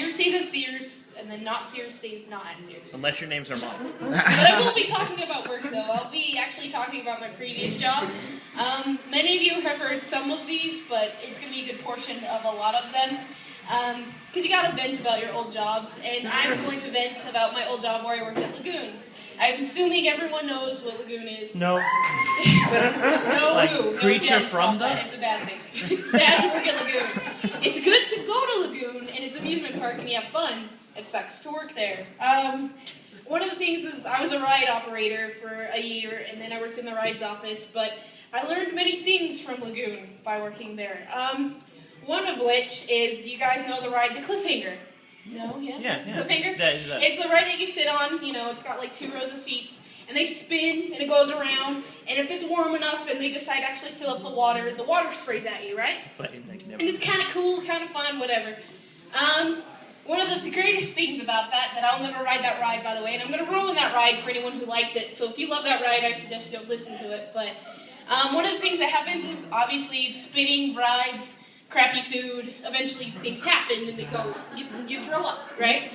Sears stays at Sears, and then not Sears stays not at Sears. Unless your names are Mom. But I won't be talking about work, though. I'll be actually talking about my previous job. Many of you have heard some of these, but it's going to be a good portion of a lot of them. Because you got to vent about your old jobs, and I'm going to vent about my old job where I worked at Lagoon. I'm assuming everyone knows what Lagoon is. No. No, like creature no, from the? It's a bad thing. It's bad to work at Lagoon. It's good to go to Lagoon, and it's an amusement park, and you have fun. It sucks to work there. One of the things is I was a ride operator for a year, and then I worked in the rides office, but I learned many things from Lagoon by working there. One of which is, do you guys know the ride, the Cliffhanger? No? Yeah? Yeah. Cliffhanger? That. It's the ride that you sit on, it's got like 2 rows of seats, and they spin, and it goes around, and if it's warm enough and they decide to actually fill up the water sprays at you, right? It's like And it's kind of cool, kind of fun, whatever. One of the greatest things about that I'll never ride that ride, by the way, and I'm going to ruin that ride for anyone who likes it, so if you love that ride, I suggest you don't listen to it, but one of the things that happens is, obviously, spinning rides, crappy food, eventually things happen and they go, you throw up, right?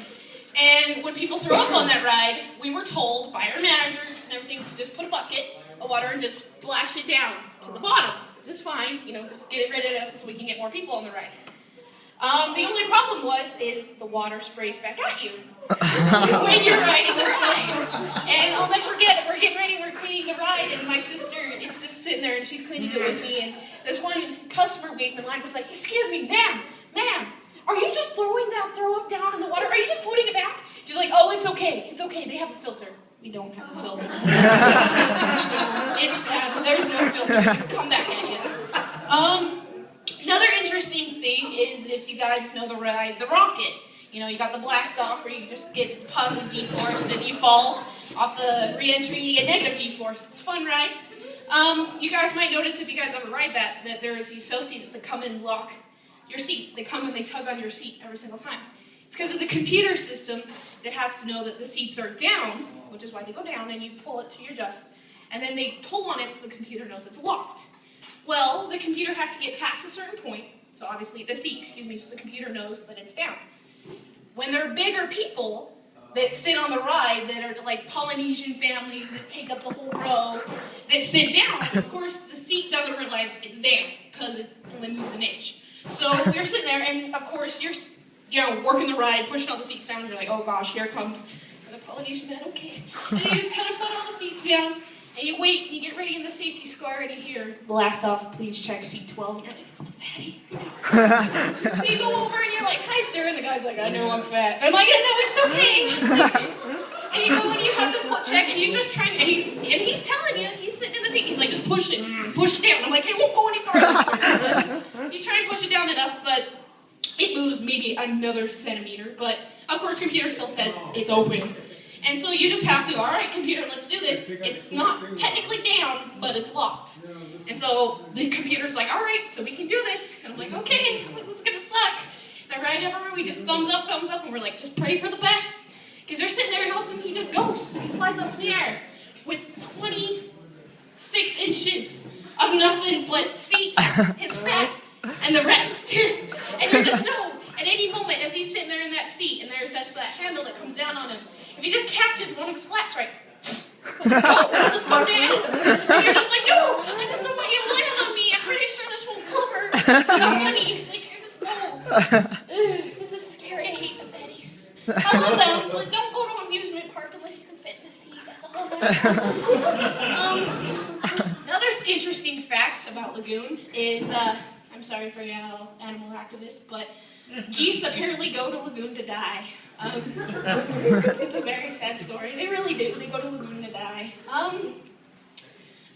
And when people throw up on that ride, we were told by our managers and everything to just put a bucket of water and just splash it down to the bottom. Just fine, just get it rid of it so we can get more people on the ride. The only problem is the water sprays back at you when you're riding the ride. And I'll never forget, we're getting ready, we're cleaning the ride, and my sister is just sitting there and she's cleaning it with me, and this one customer waiting in the line was like, "Excuse me, ma'am, are you just throwing that throw up down in the water? Are you just putting it back?" She's like, "Oh, it's okay, they have a filter." We don't have a filter. There's no filter, it's come back at you. Another interesting thing is if you guys know the ride, the Rocket. You got the blast off where you just get positive G-force and you fall off the re-entry and you get negative G-force. It's a fun ride. You guys might notice if you guys ever ride that there's these associates that come and lock your seats. They come and they tug on your seat every single time. It's because it's a computer system that has to know that the seats are down, which is why they go down, and you pull it to your adjust. And then they pull on it so the computer knows it's locked. Well, the computer has to get past a certain point, so obviously, so the computer knows that it's down. When there are bigger people that sit on the ride that are like Polynesian families that take up the whole row, that sit down, of course, the seat doesn't realize it's down because it only moves an inch. So you're sitting there, and of course, you're working the ride, pushing all the seats down, and you're like, "Oh gosh, here it comes." And the Polynesian man, okay. And you just kind of put all the seats down, and you wait, and you get ready in the safety square, and you hear, "Blast off, please check seat 12. And you're like, "It's the fatty." So you go over, and you're like, "Hi, sir." And the guy's like, "I know I'm fat." And I'm like, "No, it's okay." And you go, and you have to check, and you just try, and he's telling you, he's sitting in the seat, he's like, "Just push it down." I'm like, "It won't go any farther, sir." You try and push it down enough, but it moves maybe another centimeter. But, of course, computer still says it's open. And so you just have to, "All right, computer, let's do this. It's not technically down, but it's locked." And so the computer's like, "All right, so we can do this." And I'm like, "Okay, this is going to suck." And I ride everywhere, we just thumbs up, and we're like, "Just pray for the best." Because they're sitting there, and all of a sudden he just goes. He flies up in the air with 26 inches of nothing but seats, his fat, and the rest. And you just know, at any moment, as he's sitting there in that seat, and there's just that handle that comes down on him, if he just catches one of his flaps right, I'll just go down. And you're just like, "No, I just don't want you to land on me. I'm pretty sure this will cover the money." Like, I just know. This is scary. I hate the fatties. I love them, but don't go to an amusement park unless you can fit in the seat. That's all Another interesting fact about Lagoon is, I'm sorry for y'all animal activists, but geese apparently go to Lagoon to die. It's a very sad story. They really do. They go to Lagoon to die.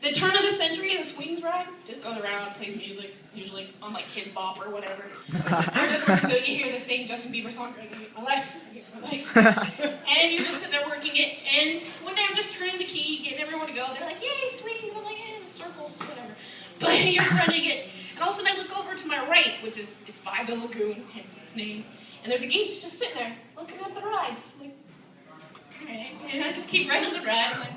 The turn of the century, the swings ride, just goes around, plays music, usually on like Kids Bop or whatever. Or just listen to it, you hear the same Justin Bieber song, "I give my life, I give my life." And you're just sitting there working it, and one day I'm just turning the key, getting everyone to go. They're like, "Yay, swings." I'm like, "Yeah, circles, whatever." But you're running it, and all of a sudden I look over to my right, it's by the Lagoon, hence its name, and there's a geese just sitting there, looking at the ride. I'm like, "Alright," and I just keep running the ride. I'm like,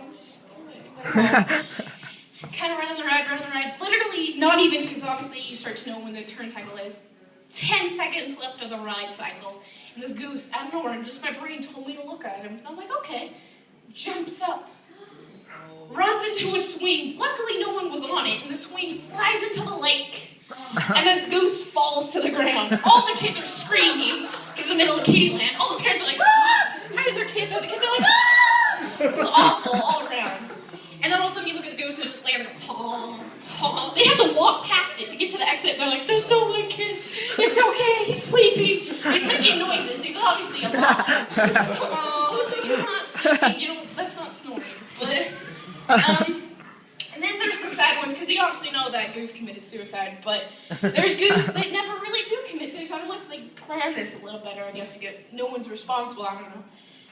kind of running the ride, literally not even, because obviously you start to know when the turn cycle is. 10 seconds left of the ride cycle. And this goose, out of nowhere, and just my brain told me to look at him. And I was like, okay. Jumps up. Runs into a swing. Luckily, no one was on it. And the swing flies into the lake. And then the goose falls to the ground. All the kids are screaming. It's the middle of Kittyland. All the parents are like, ah! Hiding their kids. And the kids are like, ah! It's awful all around. And then all of a sudden you look at the goose and it's just laying there, They have to walk past it to get to the exit. And they're like, there's no one kid. It's okay. He's sleeping. He's making noises. He's obviously alive. He's not sleeping. That's not snoring. But, and then there's the sad ones, because you obviously know that goose committed suicide, but there's goose that never really do commit suicide unless they plan this a little better, I guess, to get no one's responsible, I don't know.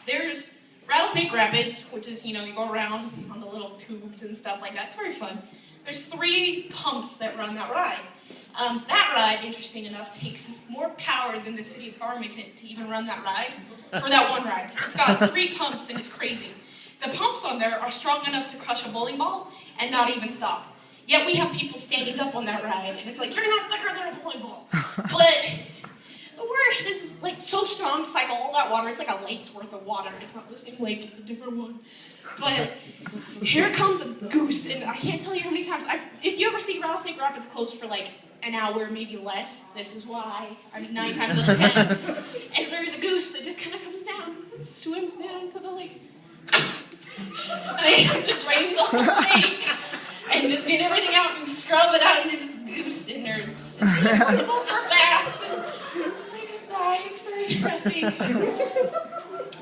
There's Rattlesnake Rapids, which is, you go around on the little tubes and stuff like that. It's very fun. There's 3 pumps that run that ride. That ride, interesting enough, takes more power than the city of Farmington to even run that ride, for that one ride. It's got 3 pumps and it's crazy. The pumps on there are strong enough to crush a bowling ball and not even stop. Yet we have people standing up on that ride, and it's like, you're not thicker than a bowling ball. But the worst, this is like so strong, it's like all that water, it's like a lake's worth of water. It's not the same lake, it's a different one. But here comes a goose, and I can't tell you how many times, if you ever see Rattlesnake Rapids closed for like an hour, maybe less, this is why. 9 times out of 10. As there is a goose that just kind of comes down, swims down to the lake. And they have to drain the whole lake and just get everything out and scrub it out, and it's just goose and nerds. And they just want to go for a bath, and they just die. It's very depressing.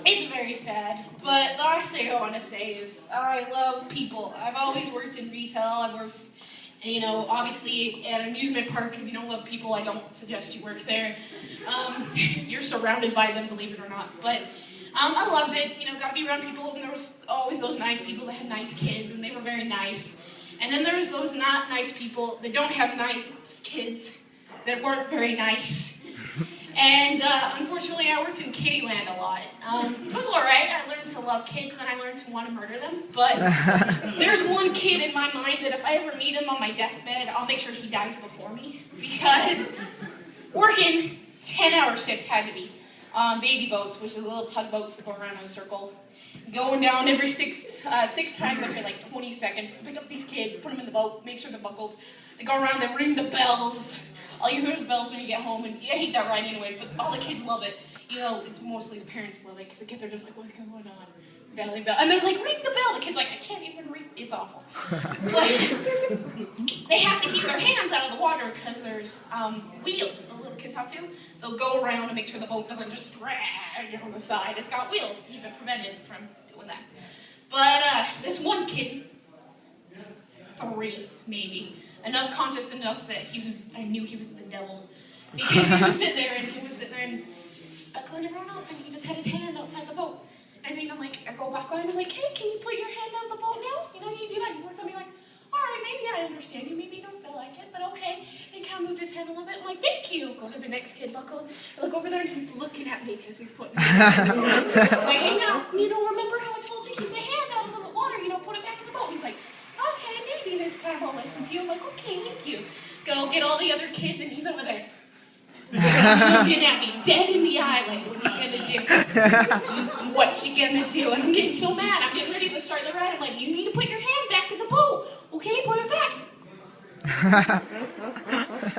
It's very sad. But the last thing I want to say is I love people. I've always worked in retail. I've worked, obviously at an amusement park. If you don't love people, I don't suggest you work there. You're surrounded by them, believe it or not. But I loved it, got to be around people, and there was always those nice people that had nice kids, and they were very nice. And then there's those not nice people that don't have nice kids that weren't very nice. And unfortunately, I worked in Kittyland a lot. It was all right. I learned to love kids, and I learned to want to murder them. But there's one kid in my mind that if I ever meet him on my deathbed, I'll make sure he dies before me. Because working 10-hour shift had to be. Baby boats, which are the little tugboats that go around in a circle. Going down every 6 times every like 20 seconds to pick up these kids, put them in the boat, make sure they're buckled. They go around, they ring the bells. All you hear is bells when you get home, and I hate that ride anyways, but all the kids love it. It's mostly the parents love it, because the kids are just like, what's going on? Belly bell. And they're like, ring the bell. The kid's like, I can't even ring. It's awful. But they have to keep their hands out of the water because there's wheels. The little kids have to. They'll go around and make sure the boat doesn't just drag on the side. It's got wheels to keep it prevented from doing that. But this one kid, 3 maybe, conscious enough that I knew he was the devil. Because he was sitting there and buckling everyone up, and he just had his hand outside the boat. And then I go back on, and I'm like, hey, can you put your hand on the boat now? You do that. He looks at me like, all right, maybe I understand you. Maybe you don't feel like it, but okay. And he kind of moved his hand a little bit. I'm like, thank you. Go to the next kid, buckle. I look over there, and he's looking at me because he's putting his hand on the boat. I'm like, hey, now, remember how I told you keep the hand out of the water, put it back in the boat. And he's like, okay, maybe this time I'll listen to you. I'm like, okay, thank you. Go get all the other kids, and he's over there. Looking at me dead in the eye like, what you gonna do? What you gonna do? And I'm getting so mad. I'm getting ready to start the ride. I'm like, you need to put your hand back in the boat. Okay, put it back.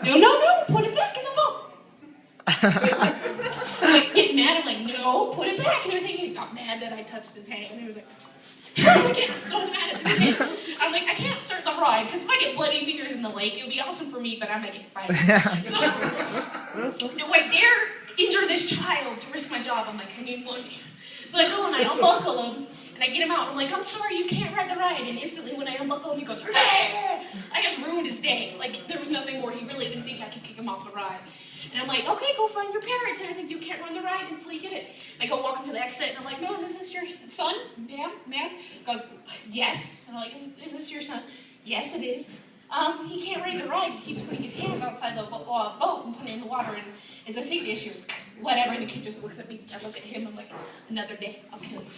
No, put it back in the boat. I'm like, getting mad. I'm like, no, put it back and everything. And he got mad that I touched his hand. And he was like, I'm getting so mad at the kid. I'm like, I can't start the ride, because if I get bloody fingers in the lake, it would be awesome for me, but I'm not getting fired. So, do I dare injure this child to risk my job? I'm like, I need money. So I go and I unbuckle him, and I get him out. I'm like, I'm sorry, you can't ride the ride. And instantly when I unbuckle him, he goes, I just ruined his day. Like, there was nothing more. He really didn't think I could kick him off the ride. And I'm like, okay, go find your parents. And I think you can't run the ride until you get it. And I go walk him to the exit, and I'm like, no, is this your son? Ma'am? He goes, yes. And I'm like, is this your son? Yes, it is. He can't ride the ride. He keeps putting his hands outside the boat and putting it in the water, and it's a safety issue. Whatever. And the kid just looks at me. I look at him. I'm like, another day, I'll kill you.